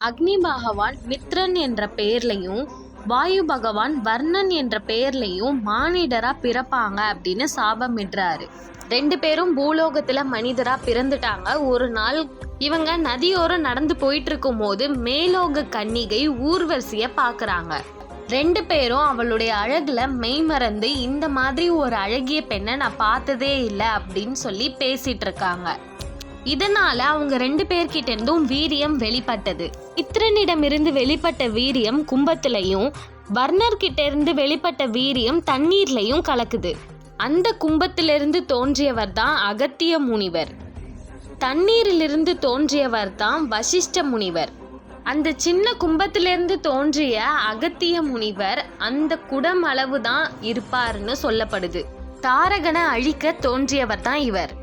அக்னி பகவான் மித்ரன் என்ற பெயர்லையும் வாயு பகவான் வர்ணன் என்ற பெயர்லையும் மானிடரா பிறப்பாங்க அப்படின்னு சாபமிடுறாரு. 2 பேரும் பூலோகத்துல மனிதரா பிறந்துட்டாங்க. ஒரு நாள் இவங்க நதியோரம் நடந்து போயிட்டு இருக்கும் போது மேலோக கன்னிகை ஊர்வசிய பாக்குறாங்க. 2 பேரும் அவளுடைய அழகுல மெய்மறந்து இந்த மாதிரி ஒரு அழகிய பெண்ணை நான் பார்த்ததே இல்லை அப்படின்னு சொல்லி பேசிட்டு இருக்காங்க. இதனால அவங்க 2 பேர்கிட்ட இருந்தும் வீரியம் வெளிப்பட்டது. மித்ரனிடமிருந்து வெளிப்பட்ட வீரியம் கும்பத்திலையும் வர்ணர்கிட்ட இருந்து வெளிப்பட்ட வீரியம் தண்ணீர்லையும் கலக்குது. அந்த கும்பத்திலிருந்து தோன்றியவர் தான் அகத்திய முனிவர். தண்ணீரிலிருந்து தோன்றியவர் தான் வசிஷ்ட முனிவர். அந்த சின்ன கும்பத்திலிருந்து தோன்றிய அகத்திய முனிவர் அந்த குடம் அளவு தான் இருப்பாருன்னு சொல்லப்படுது. தாரகனை அழிக்க தோன்றியவர் தான் இவர்.